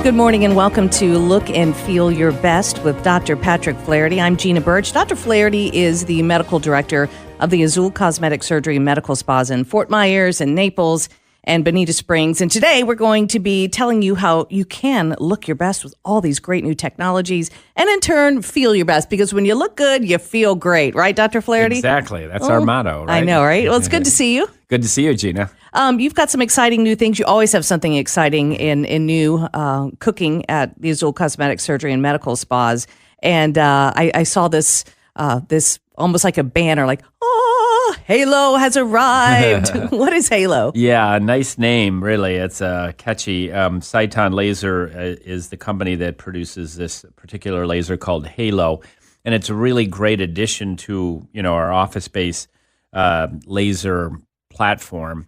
Good morning and welcome to Look and Feel Your Best with Dr. Patrick Flaharty. I'm Gina Birch. Dr. Flaharty is the medical director of the Azul Cosmetic Surgery and Medical Spas in Fort Myers and Naples and Bonita Springs. And today we're going to be telling you how you can look your best with all these great new technologies and in turn feel your best, because when you look good, you feel great. Right, Dr. Flaharty? Exactly. That's our motto, right? I know, right? Well, it's good to see you. Good to see you, Gina. You've got some exciting new things. You always have something exciting in new cooking at the Azul Cosmetic Surgery and Medical Spas. And I saw this almost like a banner, like, oh, Halo has arrived. What is Halo? Yeah, nice name, really. It's catchy. Sciton Laser is the company that produces this particular laser called Halo. And it's a really great addition to, our office-based laser platform.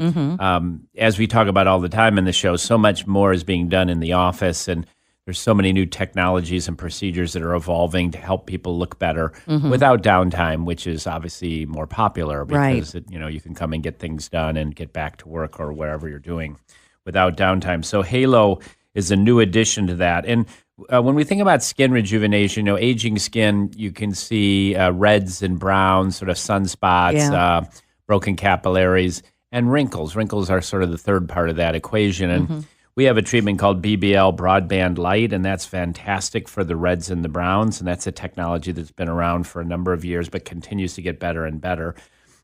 As we talk about all the time in the show, so much more is being done in the office, and there's so many new technologies and procedures that are evolving to help people look better without downtime, which is obviously more popular because you can come and get things done and get back to work or wherever you're doing without downtime. So Halo is a new addition to that. And when we think about skin rejuvenation, aging skin, you can see reds and browns, sort of sunspots, broken capillaries, and wrinkles. Wrinkles are sort of the third part of that equation. And we have a treatment called BBL, broadband light, and that's fantastic for the reds and the browns. And that's a technology that's been around for a number of years, but continues to get better and better.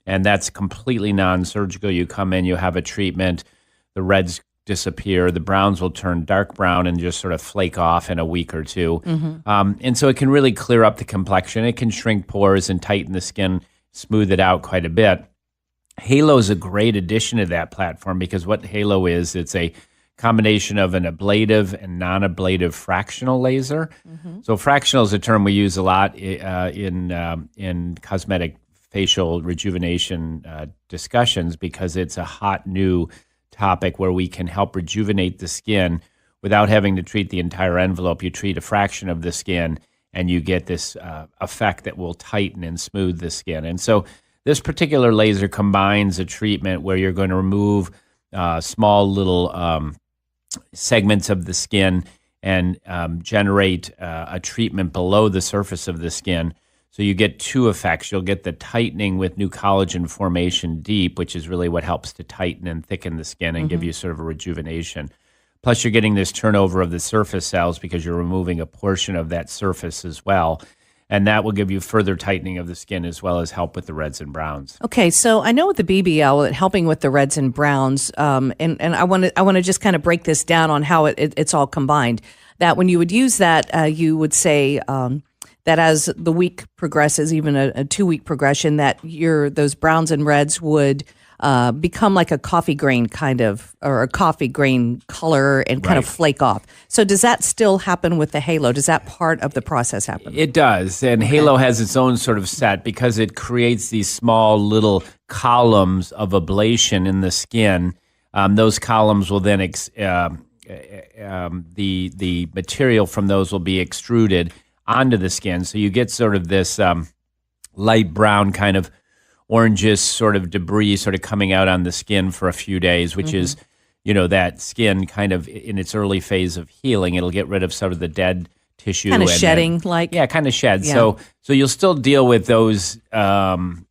And that's completely non-surgical. You come in, you have a treatment, the reds disappear, the browns will turn dark brown and just sort of flake off in a week or two. And so it can really clear up the complexion. It can shrink pores and tighten the skin, smooth it out quite a bit. Halo is a great addition to that platform because what Halo is, it's a combination of an ablative and non-ablative fractional laser. So fractional is a term we use a lot in cosmetic facial rejuvenation discussions because it's a hot new topic where we can help rejuvenate the skin without having to treat the entire envelope. You treat a fraction of the skin and you get this effect that will tighten and smooth the skin. And so this particular laser combines a treatment where you're going to remove small little segments of the skin and generate a treatment below the surface of the skin. So you get two effects. You'll get the tightening with new collagen formation deep, which is really what helps to tighten and thicken the skin and give you sort of a rejuvenation. Plus, you're getting this turnover of the surface cells because you're removing a portion of that surface as well. And that will give you further tightening of the skin as well as help with the reds and browns. Okay, so I know with the BBL, helping with the reds and browns, and I want to just kind of break this down on how it's all combined. That when you would use that, you would say that as the week progresses, even a 2-week progression, that those browns and reds would become like a coffee grain or a coffee grain color and kind of flake off. So does that still happen with the Halo? Does that part of the process happen? It does. And Halo has its own sort of set because it creates these small little columns of ablation in the skin. Those columns will then, the material from those will be extruded onto the skin. So you get sort of this light brown kind of orangish sort of debris sort of coming out on the skin for a few days, which is, that skin kind of in its early phase of healing. It'll get rid of sort of the dead tissue. Kind of shedding, like. Yeah, kind of shed. Yeah. So you'll still deal with those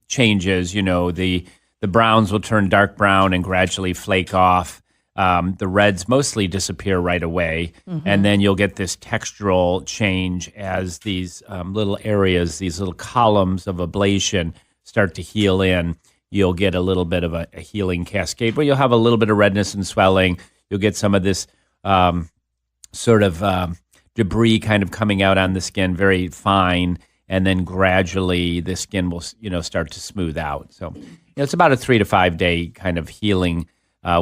changes. The browns will turn dark brown and gradually flake off. The reds mostly disappear right away. And then you'll get this textural change as these little areas, these little columns of ablation start to heal in. You'll get a little bit of a healing cascade where you'll have a little bit of redness and swelling. You'll get some of this sort of debris kind of coming out on the skin, very fine, and then gradually the skin will, start to smooth out. So it's about a 3 to 5 day kind of healing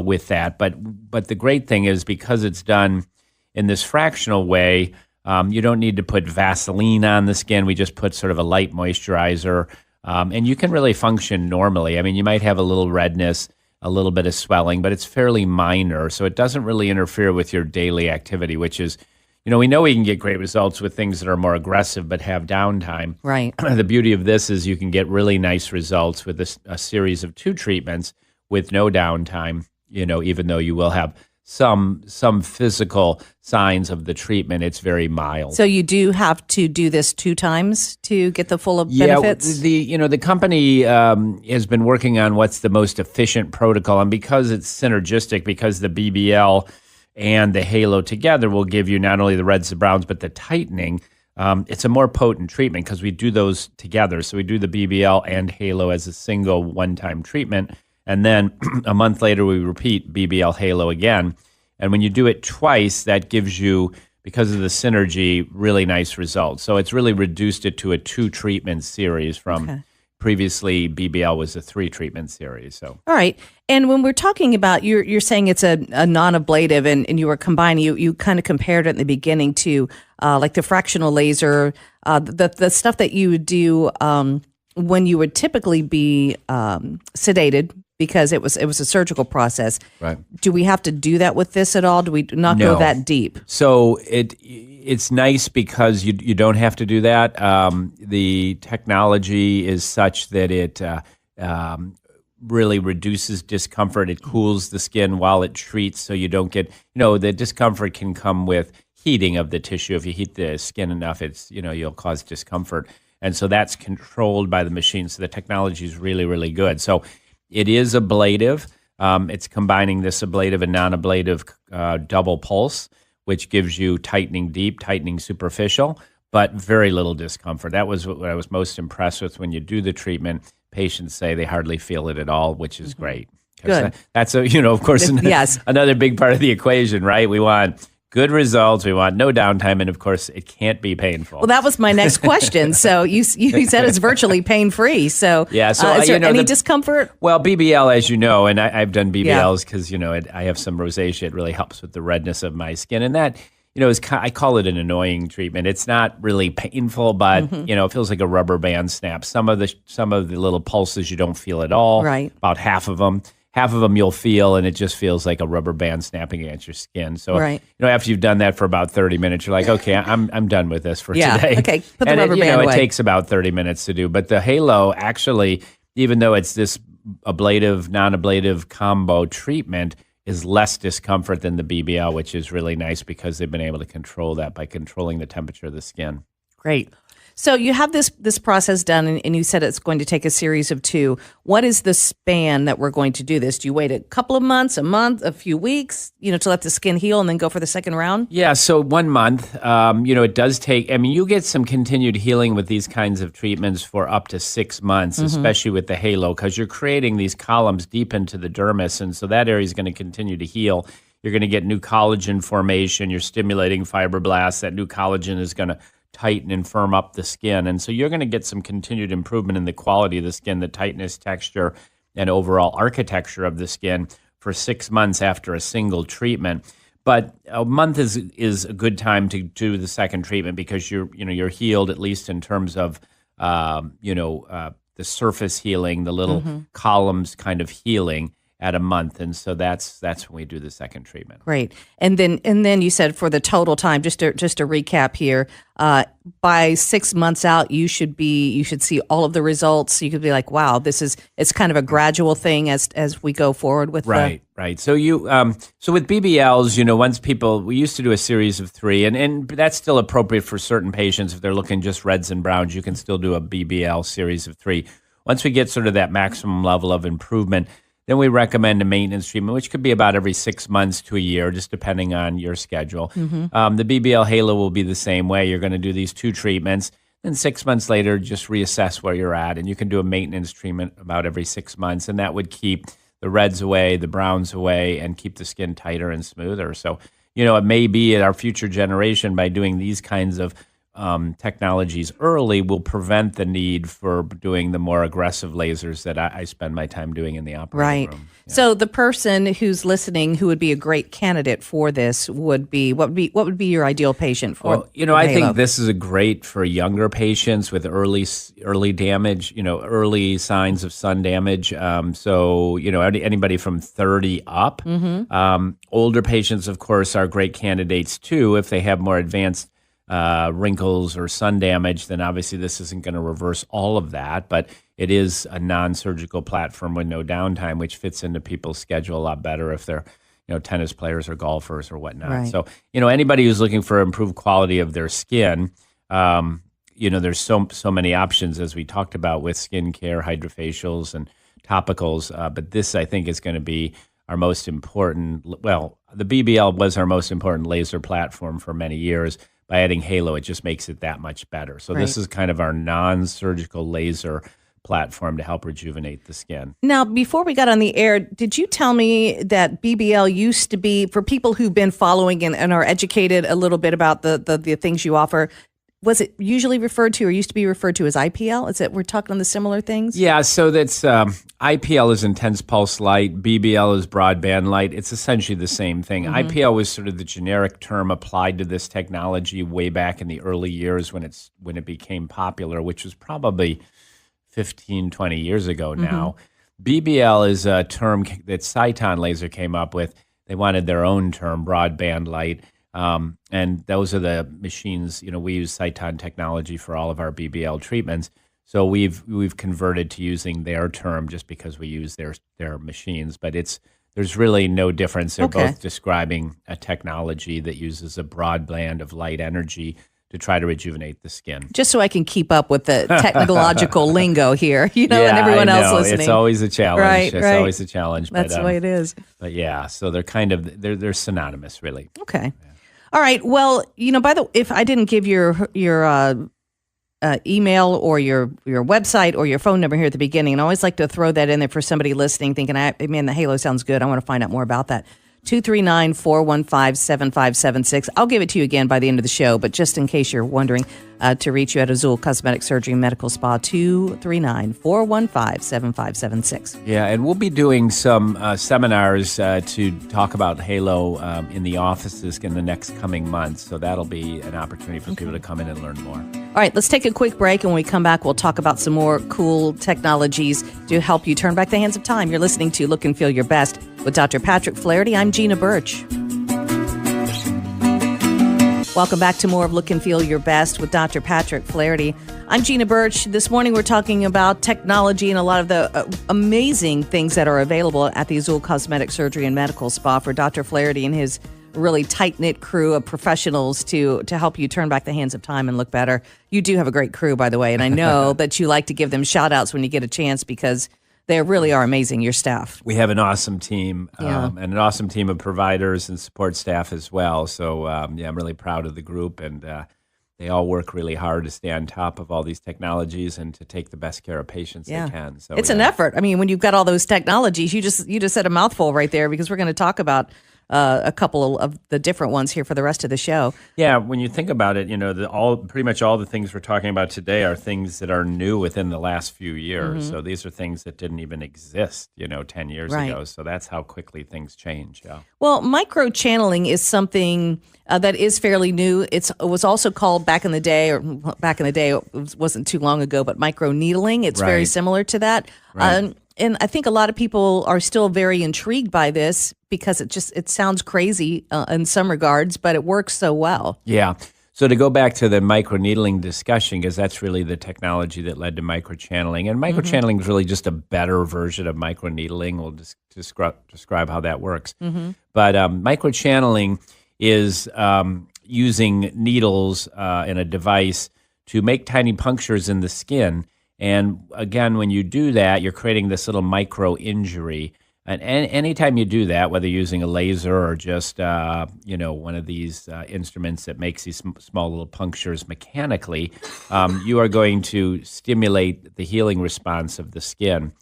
with that. But the great thing is because it's done in this fractional way, you don't need to put Vaseline on the skin. We just put sort of a light moisturizer. And you can really function normally. I mean, you might have a little redness, a little bit of swelling, but it's fairly minor. So it doesn't really interfere with your daily activity, which is, we know we can get great results with things that are more aggressive but have downtime. Right. The beauty of this is you can get really nice results with a series of 2 treatments with no downtime, even though you will have some physical signs of the treatment, it's very mild. So you do have to do this 2 times to get the full benefits? The company has been working on what's the most efficient protocol, and because it's synergistic, because the BBL and the Halo together will give you not only the reds and browns, but the tightening. It's a more potent treatment because we do those together. So we do the BBL and Halo as a single one-time treatment. And then a month later, we repeat BBL Halo again. And when you do it twice, that gives you, because of the synergy, really nice results. So it's really reduced it to a 2-treatment series from previously BBL was a 3-treatment series. So all right. And when we're talking about, you're saying it's a non-ablative, and you were combining, you kind of compared it in the beginning to like the fractional laser, the stuff that you would do when you would typically be sedated, because it was a surgical process. Right. Do we have to do that with this at all? Do we not go that deep? So it's nice because you don't have to do that. The technology is such that it really reduces discomfort. It cools the skin while it treats, so you don't get, the discomfort can come with heating of the tissue. If you heat the skin enough, it's, you'll cause discomfort. And so that's controlled by the machine. So the technology is really, really good. So it is ablative. It's combining this ablative and non-ablative double pulse, which gives you tightening deep, tightening superficial, but very little discomfort. That was what I was most impressed with when you do the treatment. Patients say they hardly feel it at all, which is great. Good. That's of course, yes. another big part of the equation, right? We want good results. We want no downtime, and of course, it can't be painful. Well, that was my next question. So you said it's virtually pain-free. So yeah. So is there any discomfort? Well, BBL, as you know, and I've done BBLs because I have some rosacea. It really helps with the redness of my skin, and that is I call it an annoying treatment. It's not really painful, but it feels like a rubber band snap. Some of the little pulses you don't feel at all. Right. About half of them. Half of them you'll feel, and it just feels like a rubber band snapping against your skin. So, after you've done that for about 30 minutes, you're like, okay, I'm done with this for today. Okay, put the rubber band away. It takes about 30 minutes to do. But the Halo, actually, even though it's this ablative, non-ablative combo treatment, is less discomfort than the BBL, which is really nice because they've been able to control that by controlling the temperature of the skin. Great. So you have this process done, and you said it's going to take a series of 2. What is the span that we're going to do this? Do you wait a couple of months, a month, a few weeks, to let the skin heal and then go for the second round? Yeah, so 1 month. It does take, you get some continued healing with these kinds of treatments for up to 6 months, especially with the Halo, because you're creating these columns deep into the dermis, and so that area is going to continue to heal. You're going to get new collagen formation. You're stimulating fibroblasts. That new collagen is going to tighten and firm up the skin. And so you're going to get some continued improvement in the quality of the skin, the tightness, texture, and overall architecture of the skin for 6 months after a single treatment. But a month is a good time to do the second treatment because you're healed, at least in terms of the surface healing, the little columns kind of healing at a month, and so that's when we do the second treatment. Great, and then you said for the total time, just to recap here, by 6 months out, you should see all of the results. You could be like, wow, it's kind of a gradual thing as we go forward with right. So so with BBLs, once we used to do a series of 3, and that's still appropriate for certain patients if they're looking just reds and browns. You can still do a BBL series of 3. Once we get sort of that maximum level of improvement, then we recommend a maintenance treatment, which could be about every 6 months to a year, just depending on your schedule. The BBL Halo will be the same way. You're going to do these 2 treatments. Then 6 months later, just reassess where you're at. And you can do a maintenance treatment about every 6 months. And that would keep the reds away, the browns away, and keep the skin tighter and smoother. So, it may be at our future generation, by doing these kinds of technologies early, will prevent the need for doing the more aggressive lasers that I spend my time doing in the operating room. Yeah. So the person who's listening who would be a great candidate for this would be what would be your ideal patient for? Well, I think this is a great for younger patients with early damage, early signs of sun damage. Anybody from 30 up. Older patients, of course, are great candidates too if they have more advanced wrinkles or sun damage. Then obviously this isn't going to reverse all of that, but it is a non-surgical platform with no downtime, which fits into people's schedule a lot better if they're, tennis players or golfers or whatnot. Right. So, anybody who's looking for improved quality of their skin, there's so many options, as we talked about, with skincare, hydrofacials, and topicals. But this, I think, is going to be our most important. Well, the BBL was our most important laser platform for many years. By adding Halo, it just makes it that much better. So this is kind of our non-surgical laser platform to help rejuvenate the skin. Now, before we got on the air, did you tell me that BBL used to be, for people who've been following and are educated a little bit about the things you offer, was it usually referred to or used to be referred to as IPL? Is it, we're talking on the similar things? Yeah, so that's IPL is intense pulse light, BBL is broadband light. It's essentially the same thing. IPL was sort of the generic term applied to this technology way back in the early years when it became popular, which was probably 15, 20 years ago now. BBL is a term that Cyton Laser came up with. They wanted their own term, broadband light. And those are the machines, we use Cyton technology for all of our BBL treatments. So we've converted to using their term just because we use their machines. But there's really no difference. They're both describing a technology that uses a broad band of light energy to try to rejuvenate the skin. Just so I can keep up with the technological lingo here, and everyone else listening. It's always a challenge. Right, it's always a challenge. That's the way it is. But yeah, so they're kind of, they're synonymous, really. Okay. Yeah. All right. Well, if I didn't give your email or your website or your phone number here at the beginning, and I always like to throw that in there for somebody listening, thinking, man, the Halo sounds good. I want to find out more about that. 239-415-7576. I'll give it to you again by the end of the show, but just in case you're wondering, to reach you at Azul Cosmetic Surgery and Medical Spa, 239-415-7576. Yeah, and we'll be doing some seminars to talk about Halo in the offices in the next coming months, so that'll be an opportunity for people to come in and learn more. All right, let's take a quick break, and when we come back, we'll talk about some more cool technologies to help you turn back the hands of time. You're listening to Look and Feel Your Best with Dr. Patrick Flaharty. I'm Gina Birch. Welcome back to more of Look and Feel Your Best with Dr. Patrick Flaharty. I'm Gina Birch. This morning we're talking about technology and a lot of the amazing things that are available at the Azul Cosmetic Surgery and Medical Spa for Dr. Flaharty and his really tight-knit crew of professionals to help you turn back the hands of time and look better. You do have a great crew, by the way, and I know that you like to give them shout-outs when you get a chance because they really are amazing, your staff. We have an awesome team and an awesome team of providers and support staff as well. So, I'm really proud of the group, and they all work really hard to stay on top of all these technologies and to take the best care of patients they can. So it's an effort. I mean, when you've got all those technologies, you just said a mouthful right there because we're going to talk about a couple of the different ones here for the rest of the show. Yeah, when you think about it, pretty much all the things we're talking about today are things that are new within the last few years. So these are things that didn't even exist, 10 years ago. So that's how quickly things change. Yeah. Well, microchanneling is something that is fairly new. It was also called back in the day, it wasn't too long ago, but microneedling. It's very similar to that. Right. And I think a lot of people are still very intrigued by this because it sounds crazy in some regards, but it works so well. Yeah. So to go back to the microneedling discussion, because that's really the technology that led to microchanneling. And microchanneling is really just a better version of microneedling. We'll just describe how that works. But microchanneling is using needles in a device to make tiny punctures in the skin. And again, when you do that, you're creating this little micro injury. And anytime you do that, whether using a laser or just one of these instruments that makes these small little punctures mechanically, you are going to stimulate the healing response of the skin.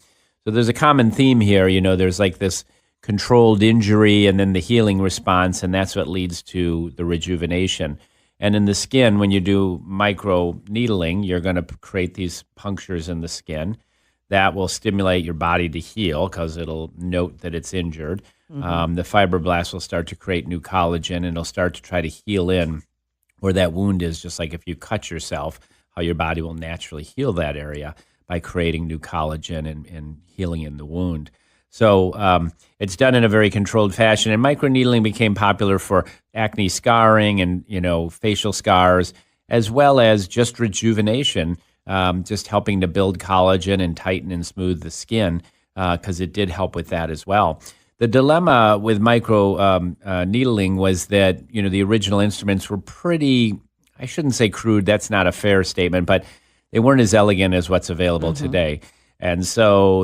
So there's a common theme here. There's like this controlled injury and then the healing response, and that's what leads to the rejuvenation. And in the skin, when you do micro needling, you're going to create these punctures in the skin that will stimulate your body to heal because it'll note that it's injured. The fibroblasts will start to create new collagen, and it'll start to try to heal in where that wound is, just like if you cut yourself, how your body will naturally heal that area by creating new collagen and healing in the wound. So it's done in a very controlled fashion, and microneedling became popular for acne scarring and facial scars, as well as just rejuvenation, just helping to build collagen and tighten and smooth the skin, because it did help with that as well. The dilemma with micro needling was that, the original instruments were pretty, I shouldn't say crude, that's not a fair statement, but they weren't as elegant as what's available today. And so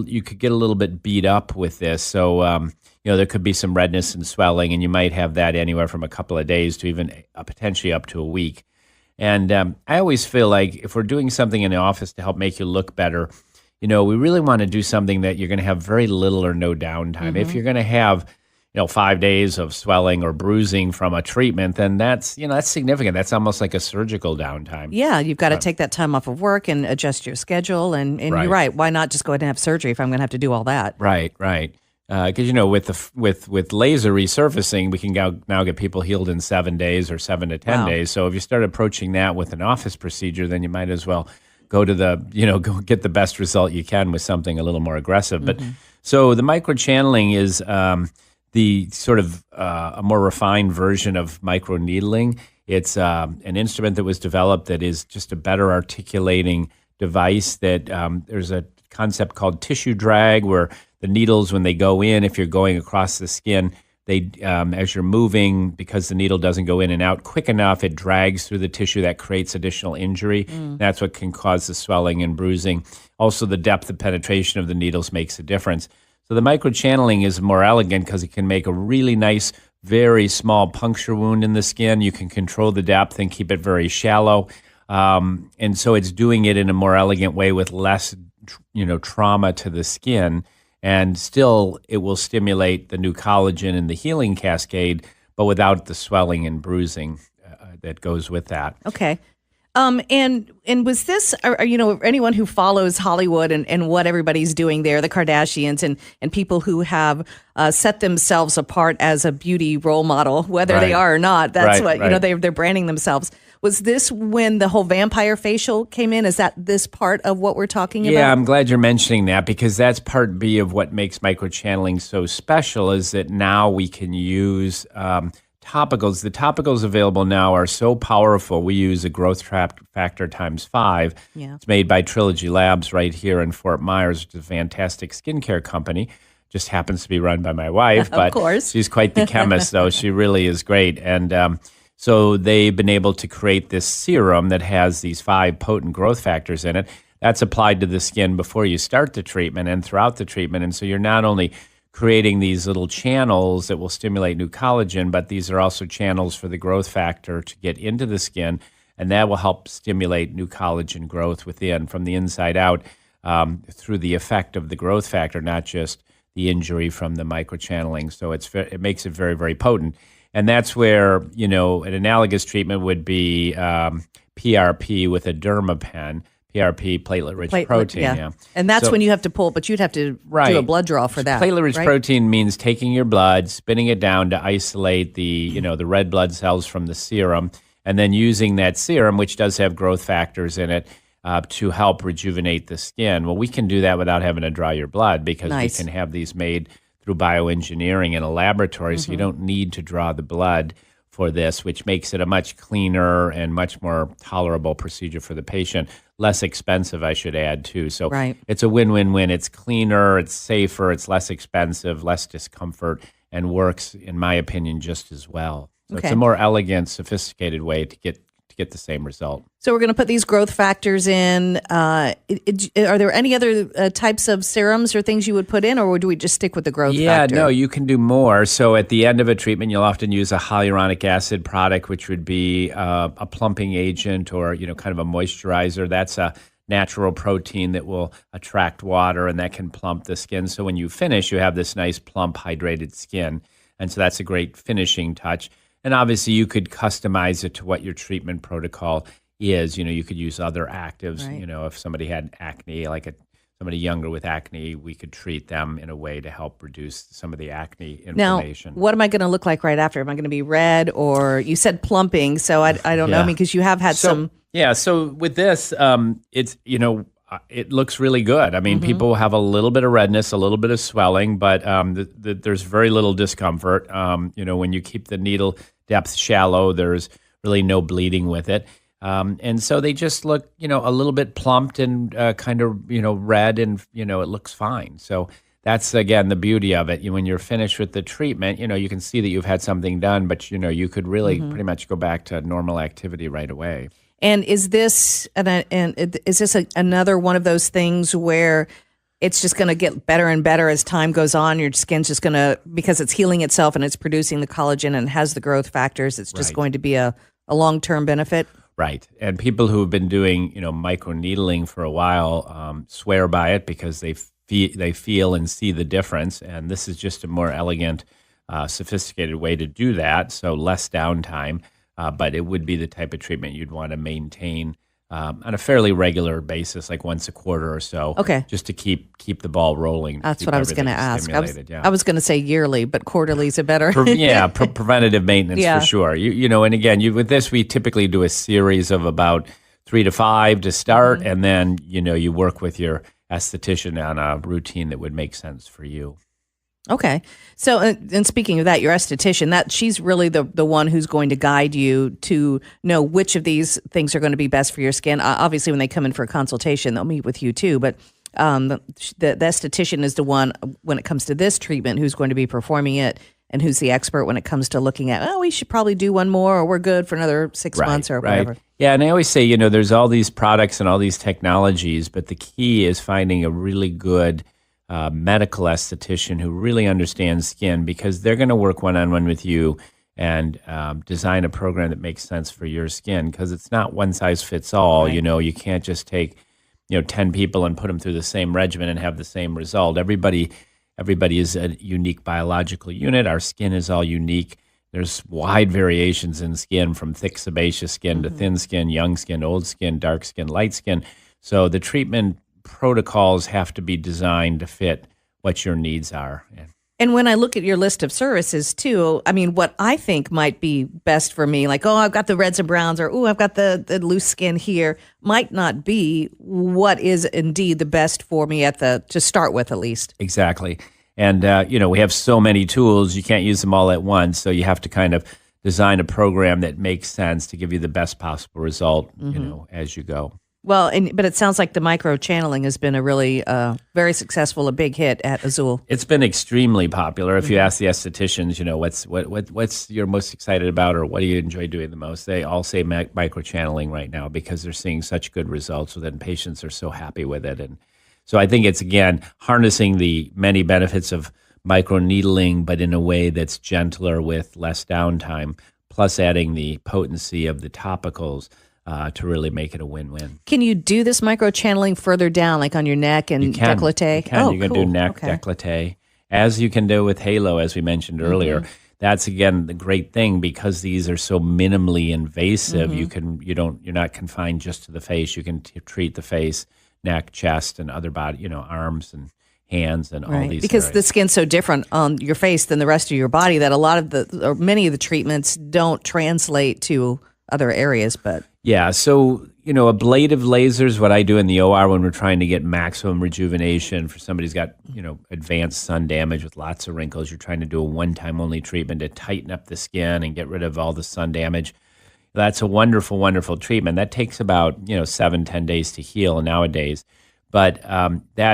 you could get a little bit beat up with this. So, there could be some redness and swelling, and you might have that anywhere from a couple of days to even potentially up to a week. And I always feel like if we're doing something in the office to help make you look better, we really want to do something that you're going to have very little or no downtime. If you're going to have, 5 days of swelling or bruising from a treatment, then that's significant. That's almost like a surgical downtime. Yeah, you've got to take that time off of work and adjust your schedule. And Right. You're right. Why not just go ahead and have surgery if I'm going to have to do all that? Right. Because with laser resurfacing, we can now get people healed in 7 days or 7 to 10 Wow. days. So if you start approaching that with an office procedure, then you might as well go go get the best result you can with something a little more aggressive. But so the microchanneling is the sort of a more refined version of microneedling. It's an instrument that was developed that is just a better articulating device. That there's a concept called tissue drag, where the needles, when they go in, if you're going across the skin, they as you're moving, because the needle doesn't go in and out quick enough, it drags through the tissue. That creates additional injury. That's what can cause the swelling and bruising. Also, the depth of penetration of the needles makes a difference. So the microchanneling is more elegant because it can make a really nice, very small puncture wound in the skin. You can control the depth and keep it very shallow. And so it's doing it in a more elegant way with less, trauma to the skin. And still, it will stimulate the new collagen and the healing cascade, but without the swelling and bruising that goes with that. Okay. And was this, anyone who follows Hollywood and what everybody's doing there, the Kardashians and people who have set themselves apart as a beauty role model, whether they are or not, that's they're branding themselves. Was this when the whole vampire facial came in? Is that this part of what we're talking about? Yeah, I'm glad you're mentioning that, because that's part B of what makes microchanneling so special, is that now we can use topicals. The topicals available now are so powerful. We use a growth factor times 5. Yeah. It's made by Trilogy Labs right here in Fort Myers, which is a fantastic skincare company. Just happens to be run by my wife, but of course. She's quite the chemist, though. She really is great. And so they've been able to create this serum that has these 5 potent growth factors in it. That's applied to the skin before you start the treatment and throughout the treatment. And so you're not only creating these little channels that will stimulate new collagen, but these are also channels for the growth factor to get into the skin, and that will help stimulate new collagen growth within, from the inside out, through the effect of the growth factor, not just the injury from the microchanneling. So it makes it very, very potent. And that's where, an analogous treatment would be PRP with a dermapen. PRP, platelet-rich protein. Yeah. And that's when you have to pull, but you'd have to do a blood draw for that. Platelet-rich protein means taking your blood, spinning it down to isolate the red blood cells from the serum, and then using that serum, which does have growth factors in it, to help rejuvenate the skin. Well, we can do that without having to draw your blood, because we can have these made through bioengineering in a laboratory, so you don't need to draw the blood for this, which makes it a much cleaner and much more tolerable procedure for the patient. Less expensive, I should add, too. So it's a win-win-win. It's cleaner, it's safer, it's less expensive, less discomfort, and works, in my opinion, just as well. So it's a more elegant, sophisticated way to get the same result. So we're going to put these growth factors in. Are there any other types of serums or things you would put in, or do we just stick with the growth factor? Yeah, no, you can do more. So at the end of a treatment, you'll often use a hyaluronic acid product, which would be a plumping agent or, kind of a moisturizer. That's a natural protein that will attract water, and that can plump the skin. So when you finish, you have this nice, plump, hydrated skin. And so that's a great finishing touch. And obviously, you could customize it to what your treatment protocol is. You could use other actives. If somebody had acne, somebody younger with acne, we could treat them in a way to help reduce some of the acne inflammation. Now, what am I going to look like right after? Am I going to be red, or you said plumping? So I don't know, because you have had some. Yeah. So with this, it's it looks really good. I mean, people have a little bit of redness, a little bit of swelling, but there's very little discomfort. When you keep the needle depth shallow, there's really no bleeding with it. And so they just look, a little bit plumped and kind of, red, and, it looks fine. So That's, again, the beauty of it. When you're finished with the treatment, you can see that you've had something done, but, you could really pretty much go back to normal activity right away. And is this another one of those things where it's just going to get better and better as time goes on? Your skin's just going to, because it's healing itself and it's producing the collagen and has the growth factors, it's just going to be a long-term benefit? Right. And people who have been doing, microneedling for a while swear by it because they feel and see the difference. And this is just a more elegant, sophisticated way to do that. So less downtime, but it would be the type of treatment you'd want to maintain on a fairly regular basis, like once a quarter or so. Okay. Just to keep the ball rolling. That's what I was going to ask. Yeah. I was going to say yearly, but quarterly is a better. Preventative maintenance for sure. And again, with this, we typically do a series of about 3 to 5 to start, and then you work with your esthetician on a routine that would make sense for you. Okay. So, and speaking of that, your esthetician, she's really the one who's going to guide you to know which of these things are going to be best for your skin. Obviously, when they come in for a consultation, they'll meet with you too. But the esthetician is the one, when it comes to this treatment, who's going to be performing it and who's the expert when it comes to looking at, we should probably do one more, or we're good for another 6 months or whatever. Yeah, and I always say, there's all these products and all these technologies, but the key is finding a really good medical esthetician who really understands skin, because they're going to work one-on-one with you and design a program that makes sense for your skin, because it's not one size fits all. Right. You can't just take 10 people and put them through the same regimen and have the same result. Everybody is a unique biological unit. Our skin is all unique. There's wide variations in skin, from thick sebaceous skin to thin skin, young skin, old skin, dark skin, light skin. So the treatment protocols have to be designed to fit what your needs are. And when I look at your list of services too, what I think might be best for me, like, I've got the reds and browns, or, I've got the loose skin here, might not be what is indeed the best for me to start with, at least. Exactly. And, we have so many tools, you can't use them all at once. So you have to kind of design a program that makes sense to give you the best possible result, as you go. Well, but it sounds like the microchanneling has been a really very successful, a big hit at Azul. It's been extremely popular. If you ask the estheticians, what's you're most excited about, or what do you enjoy doing the most, they all say microchanneling right now, because they're seeing such good results with it, and patients are so happy with it. And so I think it's, again, harnessing the many benefits of microneedling, but in a way that's gentler with less downtime, plus adding the potency of the topicals to really make it a win-win. Can you do this microchanneling further down, like on your neck and décolleté? You can. You can do neck, décolleté, as you can do with Halo, as we mentioned earlier. That's, again, the great thing, because these are so minimally invasive. You're not confined just to the face. You can treat the face, neck, chest, and other body, arms and hands and all these. Because areas. the skin's so different on your face than the rest of your body that many of the treatments don't translate to other areas, but. Yeah, so, ablative lasers, what I do in the OR when we're trying to get maximum rejuvenation for somebody who's got, advanced sun damage with lots of wrinkles. You're trying to do a one-time only treatment to tighten up the skin and get rid of all the sun damage. That's a wonderful, wonderful treatment. That takes about, 7-10 days to heal nowadays. But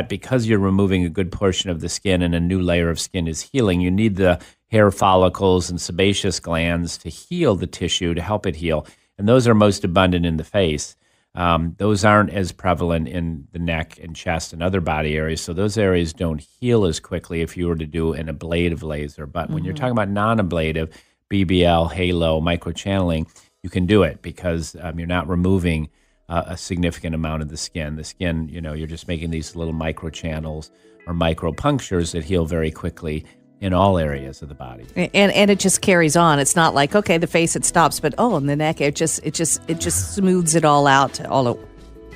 because you're removing a good portion of the skin and a new layer of skin is healing, you need the hair follicles and sebaceous glands to heal the tissue, to help it heal. And those are most abundant in the face. Those aren't as prevalent in the neck and chest and other body areas. So those areas don't heal as quickly if you were to do an ablative laser. But when you're talking about non-ablative, BBL, Halo, microchanneling, you can do it, because you're not removing a significant amount of the skin. The skin, you're just making these little microchannels or micropunctures that heal very quickly in all areas of the body. And it just carries on. It's not like, okay, the face, it stops, but in the neck, it just smooths it all out all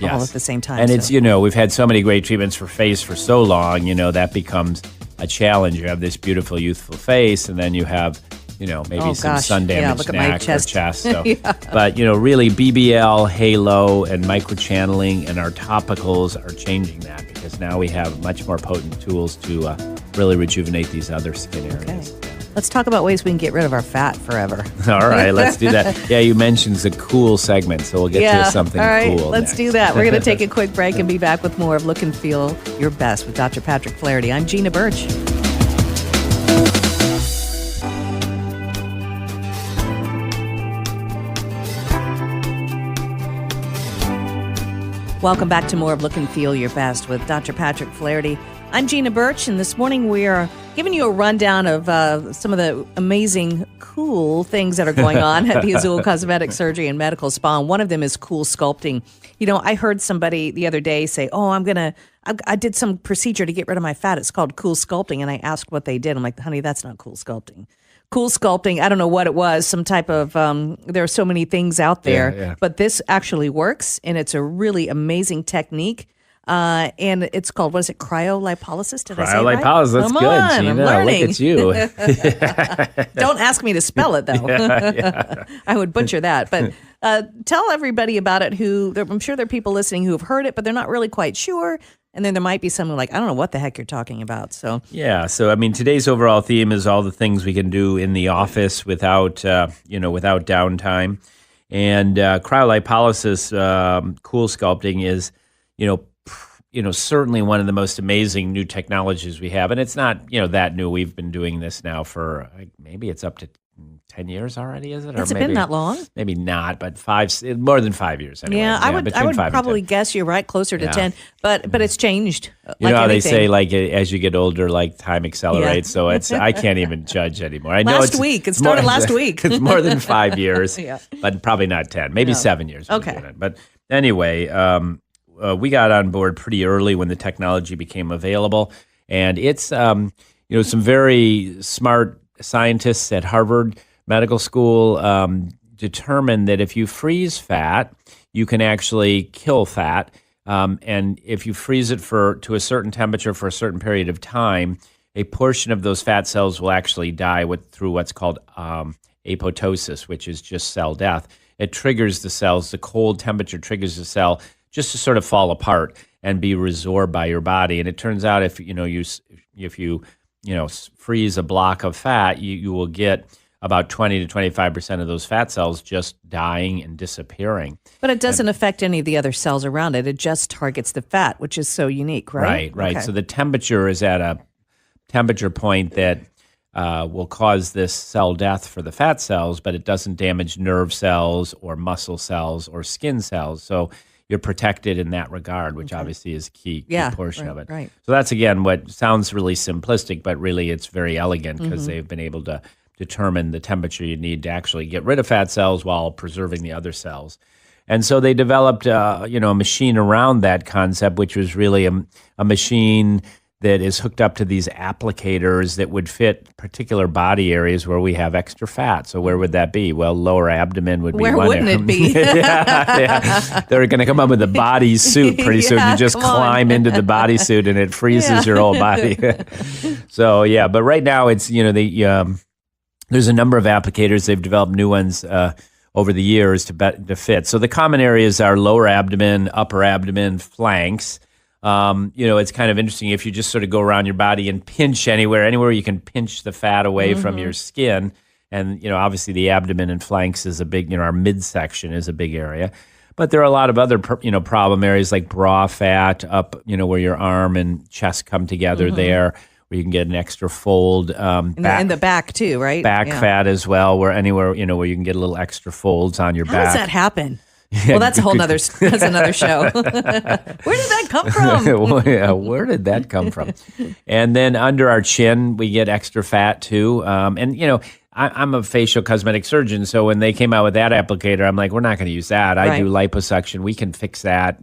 at the same time. And it's, we've had so many great treatments for face for so long, that becomes a challenge. You have this beautiful, youthful face, and then you have, maybe some sun damaged neck or chest. So. But, really BBL, Halo, and microchanneling and our topicals are changing that, because now we have much more potent tools to really rejuvenate these other skin areas. Okay. Let's talk about ways we can get rid of our fat forever. All right, let's do that. Yeah, you mentioned the cool segment, so we'll get to something all right, cool let's next. do that. We're going to take a quick break and be back with more of Look and Feel Your Best with Dr. Patrick Flaharty. I'm Gina Birch. Welcome back to more of Look and Feel Your Best with Dr. Patrick Flaharty. I'm Gina Birch, and this morning we are giving you a rundown of some of the amazing, cool things that are going on at the Azul Cosmetic Surgery and Medical Spa. And one of them is Coolsculpting. You know, I heard somebody the other day say, "Oh, I did some procedure to get rid of my fat. It's called Coolsculpting." And I asked what they did. I'm like, "Honey, that's not Coolsculpting." Coolsculpting, I don't know what it was, some type of, there are so many things out there, but this actually works, and it's a really amazing technique. And it's called, what is it, cryolipolysis? Did I say it right? Cryolipolysis, that's Come good, on, Gina. I'm learning. Look at you. Don't ask me to spell it, though. I would butcher that. But tell everybody about it I'm sure there are people listening who have heard it, but they're not really quite sure. And then there might be someone like, I don't know what the heck you're talking about. So I mean, today's overall theme is all the things we can do in the office without downtime. And cryolipolysis, Coolsculpting is, certainly one of the most amazing new technologies we have. And it's not, that new. We've been doing this now for maybe it's up to 10 years already, is it? Has it been that long? Maybe not, but more than 5 years anyway. Yeah, I would probably guess you're right, closer to 10, but it's changed. You know how they say, like, as you get older, like, time accelerates, so I can't even judge anymore. I know it started last week. It's more than 5 years, but probably not 10, maybe 7 years. Okay. But anyway, we got on board pretty early when the technology became available, and it's, some very smart scientists at Harvard Medical School determined that if you freeze fat, you can actually kill fat. And if you freeze it to a certain temperature for a certain period of time, a portion of those fat cells will actually die through what's called apoptosis, which is just cell death. It triggers the cells. The cold temperature triggers the cell just to sort of fall apart and be resorbed by your body. And it turns out if you freeze a block of fat, you will get about 20 to 25% of those fat cells just dying and disappearing. But it doesn't affect any of the other cells around it. It just targets the fat, which is so unique, right? Right. Okay. So the temperature is at a temperature point that will cause this cell death for the fat cells, but it doesn't damage nerve cells or muscle cells or skin cells. So you're protected in that regard, which obviously is a key portion of it. Right. So that's, again, what sounds really simplistic, but really it's very elegant because they've been able to determine the temperature you need to actually get rid of fat cells while preserving the other cells. And so they developed, a machine around that concept, which was really a machine that is hooked up to these applicators that would fit particular body areas where we have extra fat. So where would that be? Well, lower abdomen would be one. Where wouldn't it be? They're going to come up with a body suit pretty soon. You just climb into the body suit and it freezes your whole body. So, but right now it's, there's a number of applicators. They've developed new ones over the years to fit. So the common areas are lower abdomen, upper abdomen, flanks. It's kind of interesting if you just sort of go around your body and pinch anywhere you can pinch the fat away from your skin. And, obviously the abdomen and flanks is a big, our midsection is a big area. But there are a lot of other, problem areas like bra fat up, where your arm and chest come together there, where you can get an extra fold. In the back too, right? Back fat as well, where anywhere, where you can get a little extra folds on your back. How does that happen? Well, that's another show. Where did that come from? Where did that come from? And then under our chin, we get extra fat too. I'm a facial cosmetic surgeon, so when they came out with that applicator, I'm like, we're not going to use that. I do liposuction. We can fix that,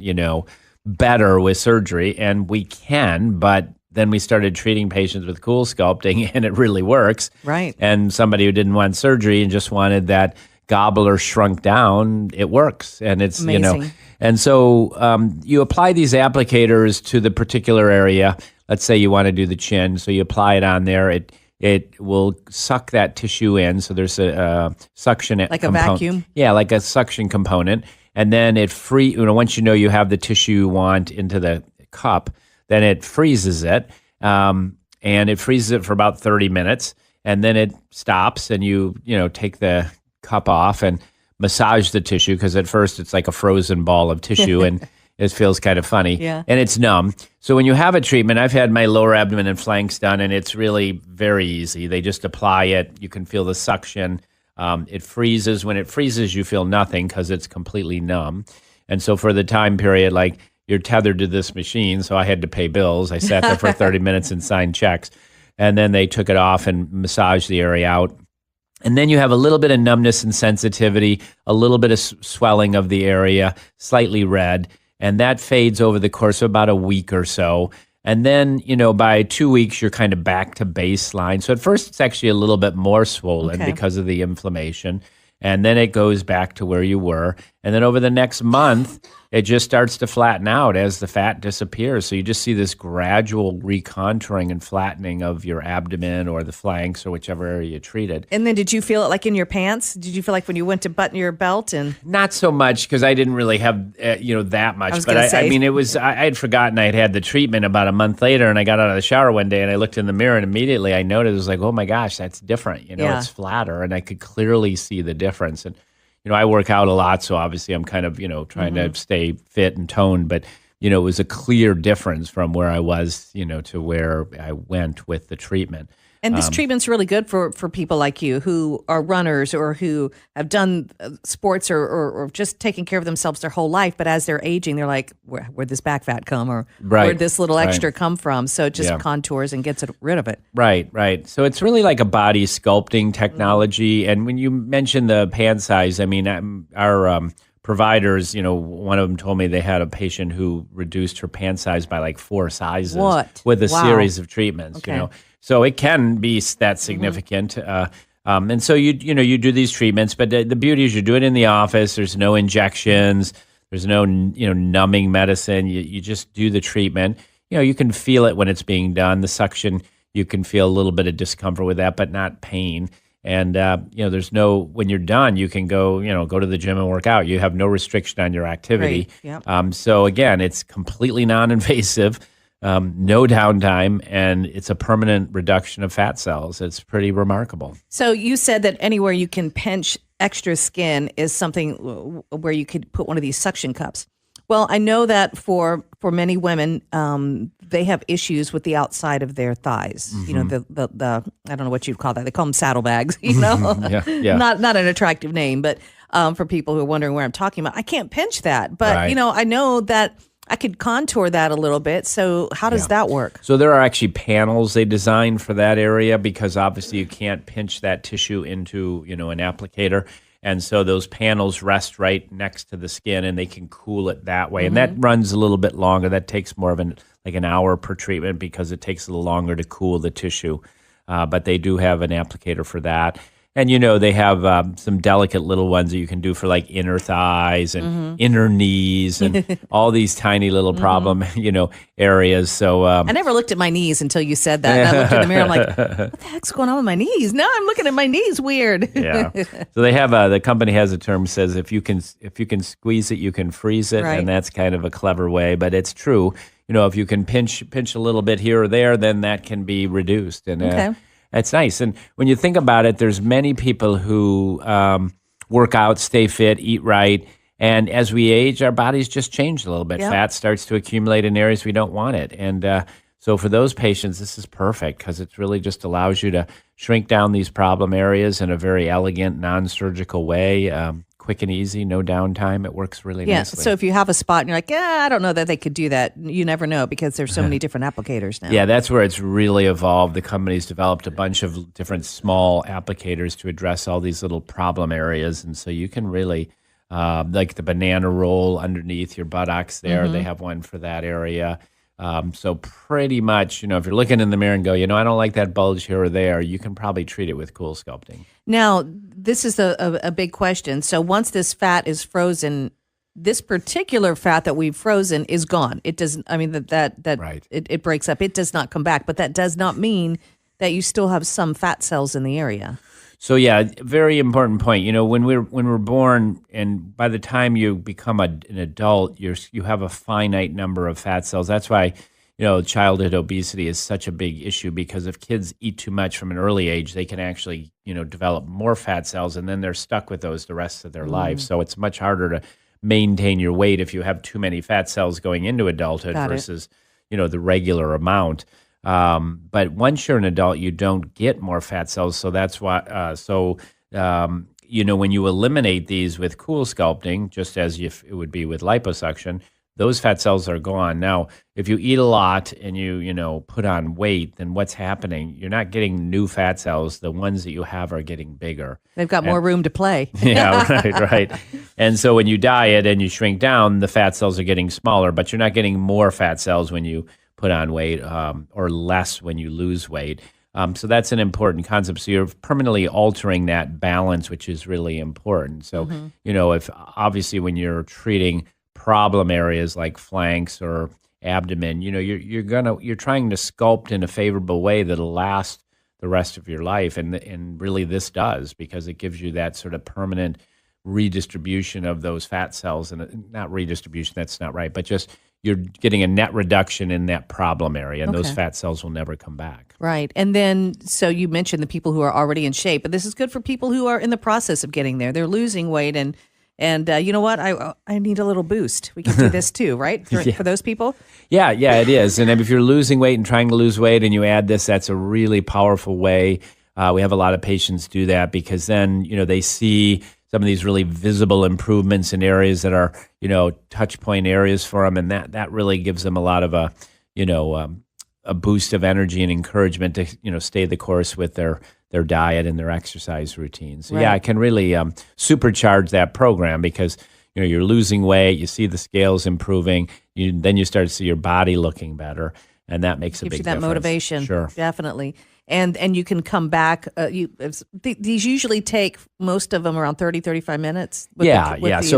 better with surgery, and we can, but then we started treating patients with Coolsculpting, and it really works. Right. And somebody who didn't want surgery and just wanted that gobbler shrunk down, it works. And it's, amazing. And so you apply these applicators to the particular area. Let's say you want to do the chin, so you apply it on there. It will suck that tissue in. So there's a suction like a vacuum? Yeah, like a suction component. And then once you have the tissue you want into the cup, then it freezes it. And it freezes it for about 30 minutes. and then it stops, and you take the cup off and massage the tissue, because at first it's like a frozen ball of tissue and it feels kind of funny, Yeah. and it's numb. So when you have a treatment, I've had my lower abdomen and flanks done, and it's really very easy. They just apply it. You can feel the suction. It freezes. When it freezes, you feel nothing because it's completely numb. And so for the time period, like, you're tethered to this machine, so I had to pay bills. I sat there for 30 minutes and signed checks. And then they took it off and massaged the area out. And then you have a little bit of numbness and sensitivity, a little bit of swelling of the area, slightly red. And that fades over the course of about a week or so. And then, by 2 weeks, you're kind of back to baseline. So at first, it's actually a little bit more swollen because of the inflammation. And then it goes back to where you were. And then over the next month, it just starts to flatten out as the fat disappears. So you just see this gradual recontouring and flattening of your abdomen or the flanks or whichever area you treated. And then did you feel it like in your pants? Did you feel like when you went to button your belt? And not so much, because I didn't really have that much. I mean, it was I had forgotten I had had the treatment about a month later, and I got out of the shower one day and I looked in the mirror, and immediately I noticed, it was like, oh my gosh, that's different. It's flatter, and I could clearly see the difference. And I work out a lot, so obviously I'm kind of, trying to stay fit and toned, but, it was a clear difference from where I was, to where I went with the treatment. And this treatment's really good for people like you who are runners or who have done sports or just taking care of themselves their whole life. But as they're aging, they're like, where'd this back fat come? Or where'd this little extra come from? So it just contours and gets rid of it. Right. So it's really like a body sculpting technology. And when you mentioned the pant size, I mean, our providers, one of them told me they had a patient who reduced her pant size by like 4 sizes with a series of treatments, So it can be that significant. And so you do these treatments, but the beauty is you do it in the office. There's no injections. There's no numbing medicine. You just do the treatment. You can feel it when it's being done. The suction, you can feel a little bit of discomfort with that, but not pain. And there's when you're done, you can go to the gym and work out. You have no restriction on your activity. Right. Yep. So again, it's completely non-invasive. No downtime, and it's a permanent reduction of fat cells. It's pretty remarkable. So you said that anywhere you can pinch extra skin is something where you could put one of these suction cups. Well, I know that for many women, they have issues with the outside of their thighs. The I don't know what you'd call that. They call them saddlebags. Yeah. Not an attractive name, but for people who are wondering where I'm talking about, I can't pinch that. But right. I know that I could contour that a little bit. So how does that work? So there are actually panels they designed for that area, because obviously you can't pinch that tissue into, an applicator. And so those panels rest right next to the skin, and they can cool it that way. And that runs a little bit longer. That takes more of an hour per treatment, because it takes a little longer to cool the tissue. But they do have an applicator for that. And, they have some delicate little ones that you can do for like inner thighs and inner knees and all these tiny little problem, areas. So I never looked at my knees until you said that. And I looked in the mirror. I'm like, what the heck's going on with my knees? Now I'm looking at my knees weird. Yeah. So they have the company has a term, says if you can squeeze it, you can freeze it. Right. And that's kind of a clever way, but it's true. If you can pinch a little bit here or there, then that can be reduced. And it's nice. And when you think about it, there's many people who work out, stay fit, eat right. And as we age, our bodies just change a little bit. Yep. Fat starts to accumulate in areas we don't want it. And so for those patients, this is perfect, because it really just allows you to shrink down these problem areas in a very elegant, non-surgical way. Quick and easy, no downtime. It works really nicely. So if you have a spot and you're like, I don't know that they could do that. You never know, because there's so many different applicators now. Yeah, that's where it's really evolved. The company's developed a bunch of different small applicators to address all these little problem areas. And so you can really, like the banana roll underneath your buttocks there, they have one for that area. So pretty much, if you're looking in the mirror and go, I don't like that bulge here or there, you can probably treat it with Coolsculpting. Now, this is a big question. So once this fat is frozen, this particular fat that we've frozen is gone. It doesn't, Right. it breaks up. It does not come back, but that does not mean that you still have some fat cells in the area. So yeah, very important point. When we're born, and by the time you become an adult, you have a finite number of fat cells. That's why, childhood obesity is such a big issue because if kids eat too much from an early age, they can actually, develop more fat cells, and then they're stuck with those the rest of their life. So it's much harder to maintain your weight if you have too many fat cells going into adulthood versus, the regular amount. But once you're an adult, you don't get more fat cells. So that's why, when you eliminate these with Coolsculpting, just as if it would be with liposuction, those fat cells are gone. Now, if you eat a lot and you put on weight, then what's happening? You're not getting new fat cells. The ones that you have are getting bigger. They've got more room to play. Yeah, right. And so when you diet and you shrink down, the fat cells are getting smaller, but you're not getting more fat cells when you put on weight or less when you lose weight. So that's an important concept. So you're permanently altering that balance, which is really important. So, if obviously when you're treating problem areas like flanks or abdomen, you're trying to sculpt in a favorable way that'll last the rest of your life, and really this does, because it gives you that sort of permanent redistribution of those fat cells, and not redistribution, that's not right, but just you're getting a net reduction in that problem area, and those fat cells will never come back. Right. And then, so you mentioned the people who are already in shape, but this is good for people who are in the process of getting there. They're losing weight, and you know what? I need a little boost. We can do this too, right? For those people? Yeah, it is. And if you're losing weight and trying to lose weight and you add this, that's a really powerful way. We have a lot of patients do that because then, they see some of these really visible improvements in areas that are, touch point areas for them. And that really gives them a lot of a boost of energy and encouragement to, stay the course with their diet and their exercise routines. So it can really supercharge that program because, you're losing weight, you see the scales improving, then you start to see your body looking better, and that makes a big difference. Gives you that motivation. Sure. Definitely. And you can come back. These usually take, most of them, around 30, 35 minutes with the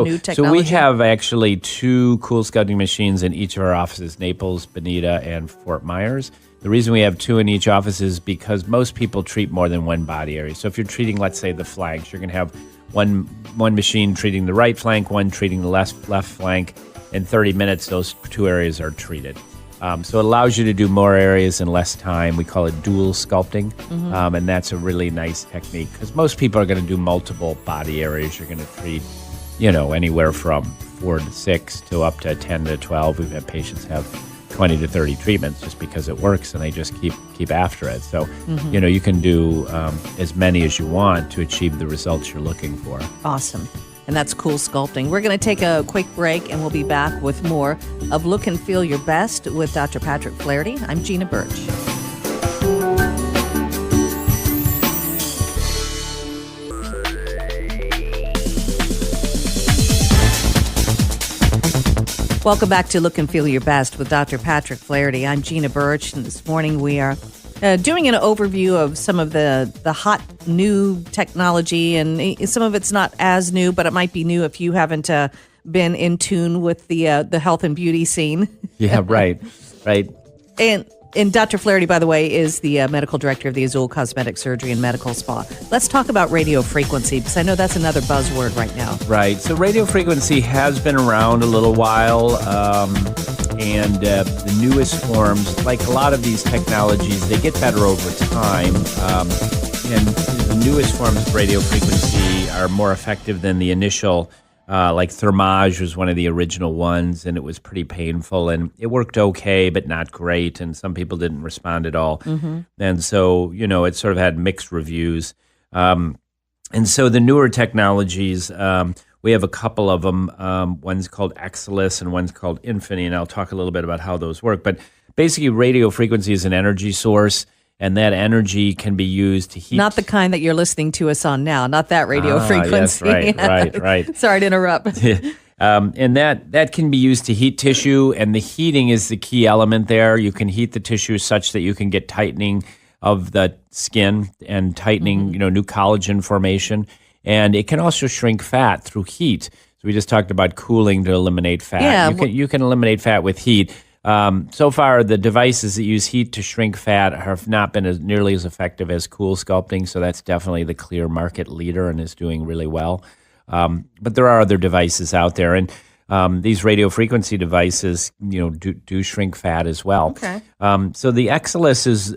new technology. So we have actually 2 Coolsculpting machines in each of our offices, Naples, Bonita, and Fort Myers. The reason we have 2 in each office is because most people treat more than one body area. So if you're treating, let's say, the flanks, you're going to have one machine treating the right flank, one treating the left flank. In 30 minutes, those 2 areas are treated. So it allows you to do more areas in less time. We call it dual sculpting, and that's a really nice technique because most people are going to do multiple body areas. You're going to treat, anywhere from 4 to 6 to up to 10 to 12. We've had patients have 20 to 30 treatments just because it works, and they just keep after it. So, you can do as many as you want to achieve the results you're looking for. Awesome. And that's Coolsculpting. We're going to take a quick break, and we'll be back with more of Look and Feel Your Best with Dr. Patrick Flaharty. I'm Gina Birch. Welcome back to Look and Feel Your Best with Dr. Patrick Flaharty. I'm Gina Birch, and this morning we are doing an overview of some of the hot new technology, and some of it's not as new, but it might be new if you haven't been in tune with the health and beauty scene. Yeah, right. And Dr. Flaharty, by the way, is the medical director of the Azul Cosmetic Surgery and Medical Spa. Let's talk about radio frequency, because I know that's another buzzword right now. Right. So radio frequency has been around a little while, and the newest forms, like a lot of these technologies, they get better over time. And the newest forms of radio frequency are more effective than the initial. Like Thermage was one of the original ones, and it was pretty painful, and it worked okay, but not great, and some people didn't respond at all. And so, it sort of had mixed reviews. And so the newer technologies, we have a couple of them. One's called Exelis and one's called Infinity, and I'll talk a little bit about how those work. But basically, radio frequency is an energy source, and that energy can be used to heat. Not the kind that you're listening to us on now, not that radio frequency. Yes, right. Sorry to interrupt. And that can be used to heat tissue, and the heating is the key element there. You can heat the tissue such that you can get tightening of the skin and tightening, new collagen formation. And it can also shrink fat through heat. So we just talked about cooling to eliminate fat. Yeah, you can eliminate fat with heat. So far, the devices that use heat to shrink fat have not been nearly as effective as Coolsculpting, so that's definitely the clear market leader and is doing really well. But there are other devices out there. And these radio frequency devices, do shrink fat as well. Okay. So the Exilus is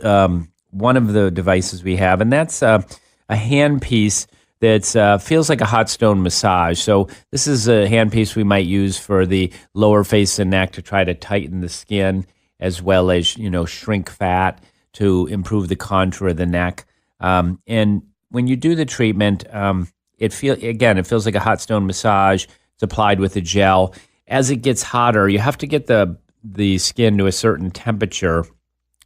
one of the devices we have, and that's a handpiece that feels like a hot stone massage. So this is a handpiece we might use for the lower face and neck to try to tighten the skin, as well as shrink fat to improve the contour of the neck. And when you do the treatment, it feels like a hot stone massage. It's applied with a gel. As it gets hotter, you have to get the skin to a certain temperature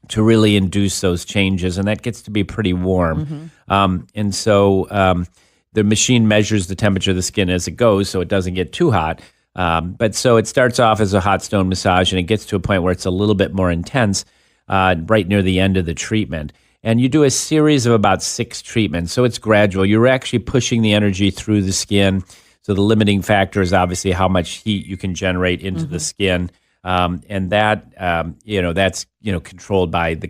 to really induce those changes, and that gets to be pretty warm. And so the machine measures the temperature of the skin as it goes, so it doesn't get too hot. But so it starts off as a hot stone massage, and it gets to a point where it's a little bit more intense right near the end of the treatment. And you do a series of about 6 treatments, so it's gradual. You're actually pushing the energy through the skin. So the limiting factor is obviously how much heat you can generate into the skin. And that, that's, controlled by the,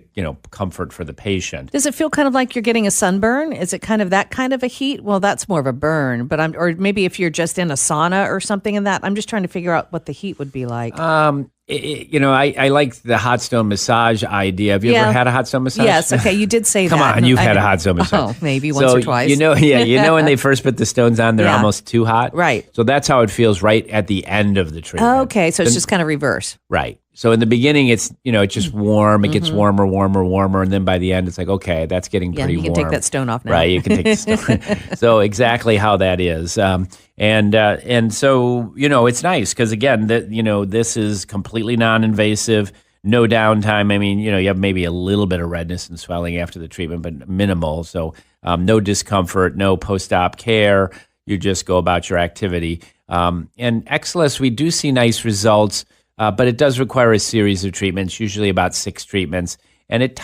comfort for the patient. Does it feel kind of like you're getting a sunburn? Is it kind of that kind of a heat? Well, that's more of a burn, but or maybe if you're just in a sauna or something in that, I'm just trying to figure out what the heat would be like. I like the hot stone massage idea. Have you ever had a hot stone massage? Yes. Okay. You did say Come that. on, you've had a hot stone massage. Oh, maybe once or twice. When they first put the stones on, they're almost too hot. Right. So that's how it feels right at the end of the treatment. Okay. So it's just kind of reverse. Right. So in the beginning, it's just warm. It gets warmer, and then by the end, it's like, okay, that's getting pretty warm. You can take that stone off now. Right. You can take the stone. So exactly how that is. And so, it's nice because, again, this is completely non-invasive, no downtime. I mean, you have maybe a little bit of redness and swelling after the treatment, but minimal. So no discomfort, no post-op care. You just go about your activity. And Exilus, we do see nice results, but it does require a series of treatments, usually about 6 treatments. And it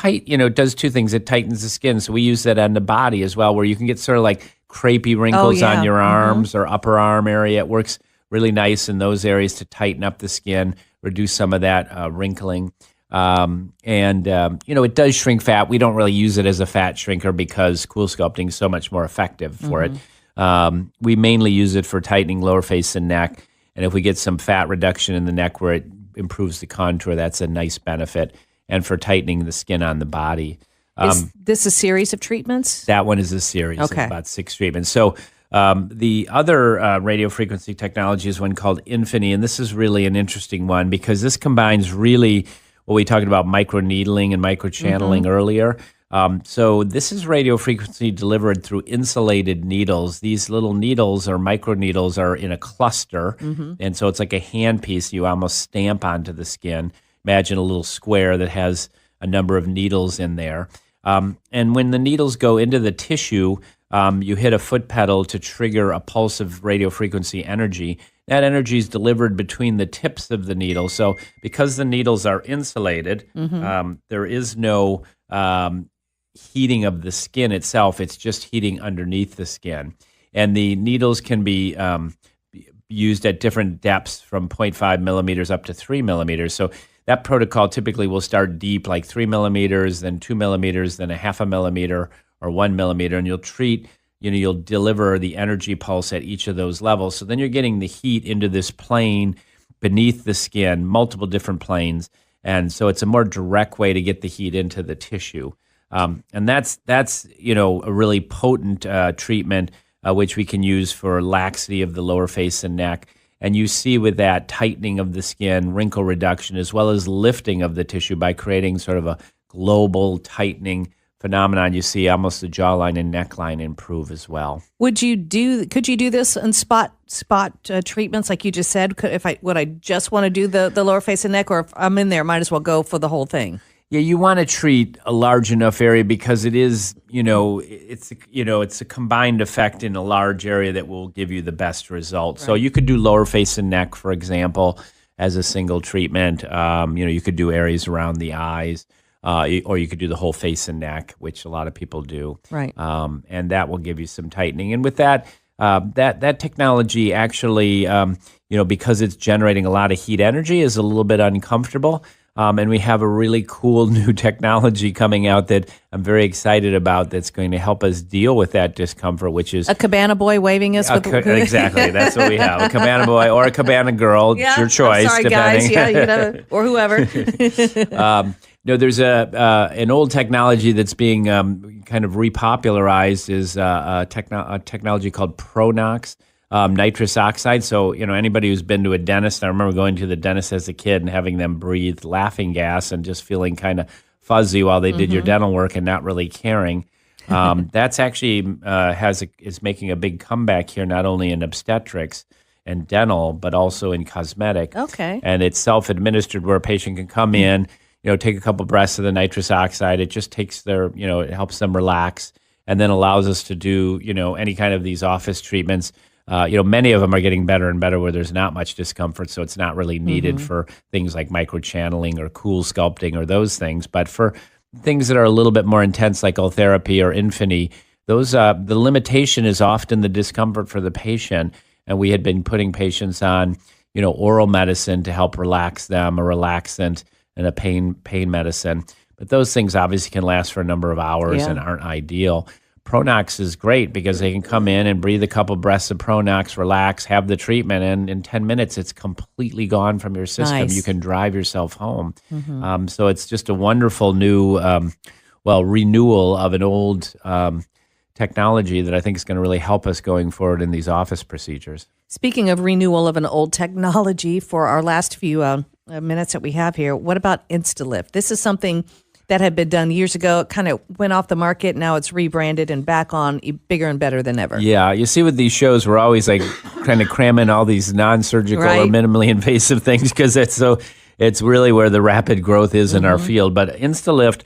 does 2 things. It tightens the skin. So we use that on the body as well, where you can get sort of like crepey wrinkles on your arms or upper arm area. It works really nice in those areas to tighten up the skin, reduce some of that wrinkling. It does shrink fat. We don't really use it as a fat shrinker because Coolsculpting is so much more effective for it. We mainly use it for tightening lower face and neck. And if we get some fat reduction in the neck where it improves the contour, that's a nice benefit. And for tightening the skin on the body. Is this a series of treatments? That one is a series of about 6 treatments. So the other radio frequency technology is one called Infini, and this is really an interesting one because this combines really what we talked about microneedling and microchanneling earlier. So this is radio frequency delivered through insulated needles. These little needles or microneedles are in a cluster, and so it's like a handpiece you almost stamp onto the skin. Imagine a little square that has a number of needles in there. And when the needles go into the tissue, you hit a foot pedal to trigger a pulse of radio frequency energy. That energy is delivered between the tips of the needle. So because the needles are insulated, there is no heating of the skin itself. It's just heating underneath the skin. And the needles can be used at different depths from 0.5 millimeters up to 3 millimeters. So that protocol typically will start deep, like 3 millimeters, then 2 millimeters, then a half a millimeter or 1 millimeter, and you'll deliver the energy pulse at each of those levels. So then you're getting the heat into this plane beneath the skin, multiple different planes, and so it's a more direct way to get the heat into the tissue. And that's a really potent treatment which we can use for laxity of the lower face and neck. And you see with that tightening of the skin, wrinkle reduction, as well as lifting of the tissue by creating sort of a global tightening phenomenon. You see almost the jawline and neckline improve as well. Could you do this in spot treatments like you just said? Would I just want to do the lower face and neck, or if I'm in there, might as well go for the whole thing? Yeah, you want to treat a large enough area because it is, it's a combined effect in a large area that will give you the best result. Right. So you could do lower face and neck, for example, as a single treatment. You could do areas around the eyes, or you could do the whole face and neck, which a lot of people do. Right. And that will give you some tightening. And with that, that technology actually, because it's generating a lot of heat energy, is a little bit uncomfortable. And we have a really cool new technology coming out that I'm very excited about that's going to help us deal with that discomfort, which is a cabana boy waving us with exactly. That's what we have. A cabana boy or a cabana girl. It's your choice. I'm sorry, depending. guys. Yeah, or whoever. No, there's an old technology that's being kind of repopularized is a technology called Pronox. Nitrous oxide. So, anybody who's been to a dentist, I remember going to the dentist as a kid and having them breathe laughing gas and just feeling kind of fuzzy while they did your dental work and not really caring. That's actually is making a big comeback here, not only in obstetrics and dental, but also in cosmetic. Okay. And it's self-administered where a patient can come in, take a couple breaths of the nitrous oxide. It just takes it helps them relax and then allows us to do, any kind of these office treatments. Many of them are getting better and better where there's not much discomfort, so it's not really needed for things like microchanneling or Coolsculpting or those things. But for things that are a little bit more intense, like therapy or Infini, those the limitation is often the discomfort for the patient. And we had been putting patients on, oral medicine to help relax them, a relaxant and a pain medicine. But those things obviously can last for a number of hours and aren't ideal. Pronox is great because they can come in and breathe a couple breaths of Pronox, relax, have the treatment, and in 10 minutes, it's completely gone from your system. Nice. You can drive yourself home. So it's just a wonderful new, renewal of an old technology that I think is going to really help us going forward in these office procedures. Speaking of renewal of an old technology, for our last few minutes that we have here, what about InstaLift? This is something that had been done years ago. It kind of went off the market. Now it's rebranded and back on, bigger and better than ever. Yeah, you see with these shows, we're always like trying to cram in all these non-surgical or minimally invasive things because it's really where the rapid growth is in our field. But InstaLift,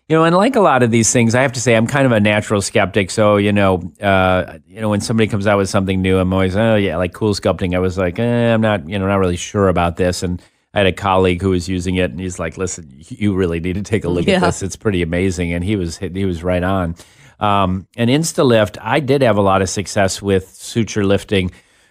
and like a lot of these things, I have to say I'm kind of a natural skeptic. So, when somebody comes out with something new, I'm always, like Coolsculpting. I was like, I'm not really sure about this. And I had a colleague who was using it, and he's like, "Listen, you really need to take a look at this. It's pretty amazing." And he was right on. And InstaLift, I did have a lot of success with suture lifting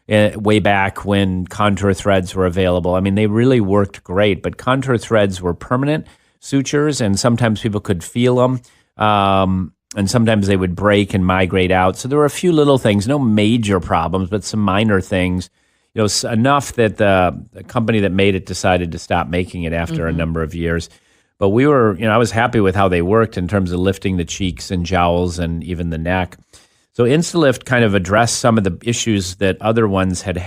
way back when contour threads were available. I mean, they really worked great, but contour threads were permanent sutures, and sometimes people could feel them, and sometimes they would break and migrate out. So there were a few little things, no major problems, but some minor things. Enough that the company that made it decided to stop making it after a number of years. But we were, I was happy with how they worked in terms of lifting the cheeks and jowls and even the neck. So InstaLift kind of addressed some of the issues that other ones had,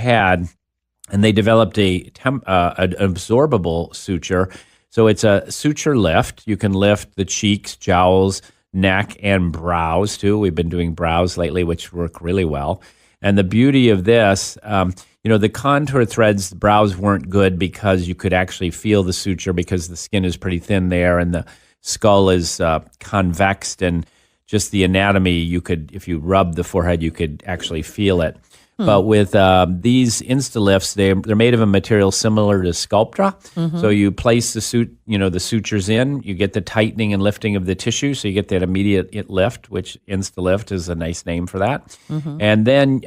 and they developed an absorbable suture. So it's a suture lift. You can lift the cheeks, jowls, neck, and brows too. We've been doing brows lately, which work really well. And the beauty of this, the contour threads, the brows weren't good because you could actually feel the suture because the skin is pretty thin there and the skull is convexed, and just the anatomy, if you rub the forehead, you could actually feel it. But with these InstaLifts, they're made of a material similar to Sculptra. So you place the sutures in, you get the tightening and lifting of the tissue, so you get that immediate lift, which InstaLift is a nice name for that. And then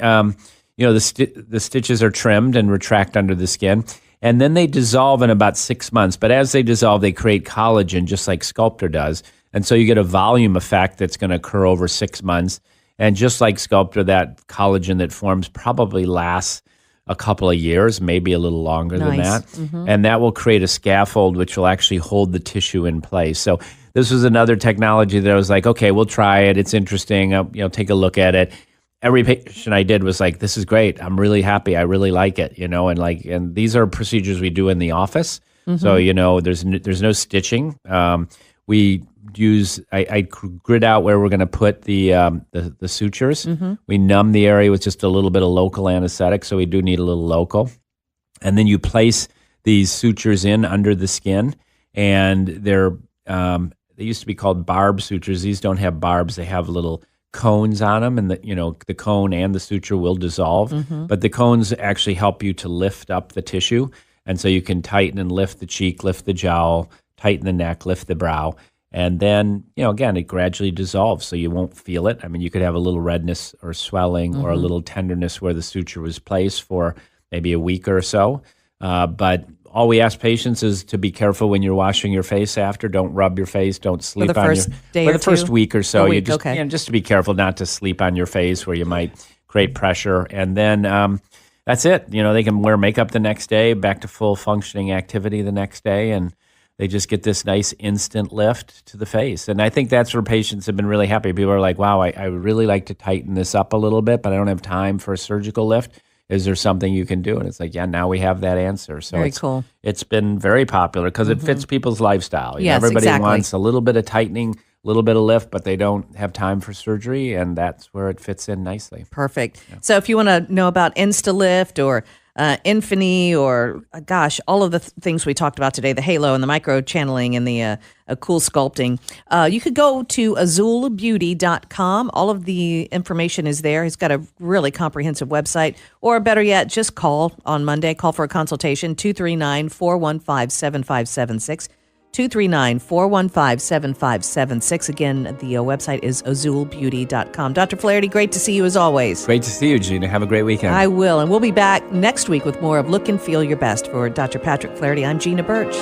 the stitches are trimmed and retract under the skin, and then they dissolve in about 6 months. But as they dissolve, they create collagen, just like Sculptra does, and so you get a volume effect that's going to occur over 6 months. And just like Sculptra, that collagen that forms probably lasts a couple of years, maybe a little longer than that. And that will create a scaffold which will actually hold the tissue in place. So this was another technology that I was like, okay, we'll try it. It's interesting. Take a look at it. Every patient I did was like, this is great. I'm really happy. I really like it, and these are procedures we do in the office. So, there's no stitching. We use I grid out where we're going to put the sutures. We numb the area with just a little bit of local anesthetic, so we do need a little local. And then you place these sutures in under the skin, and they used to be called barb sutures. These don't have barbs; they have little cones on them, and the cone and the suture will dissolve. But the cones actually help you to lift up the tissue, and so you can tighten and lift the cheek, lift the jowl, tighten the neck, lift the brow. And then, again, it gradually dissolves, so you won't feel it. I mean, you could have a little redness or swelling or a little tenderness where the suture was placed for maybe a week or so. But all we ask patients is to be careful when you're washing your face after. Don't rub your face. Don't sleep the on first day for or the first two? week or so. A You week, just, okay. just to be careful not to sleep on your face where you might create pressure. And then that's it. They can wear makeup the next day, back to full functioning activity the next day, and they just get this nice instant lift to the face. And I think that's where patients have been really happy. People are like, wow, I would really like to tighten this up a little bit, but I don't have time for a surgical lift. Is there something you can do? And it's like, yeah, now we have that answer. So Very cool. It's been very popular because it fits people's lifestyle. Yes, everybody exactly. wants a little bit of tightening, a little bit of lift, but they don't have time for surgery, and that's where it fits in nicely. Perfect. So if you want to know about InstaLift or Infini or, all of the things we talked about today, the Halo and the Microchanneling and the Coolsculpting, you could go to azulbeauty.com. All of the information is there. He's got a really comprehensive website. Or better yet, just call on Monday. Call for a consultation, 239-415-7576. 239-415-7576. Again, the website is azulbeauty.com. Dr. Flaharty, great to see you as always. Great to see you, Gina. Have a great weekend. I will. And we'll be back next week with more of Look and Feel Your Best. For Dr. Patrick Flaharty, I'm Gina Birch.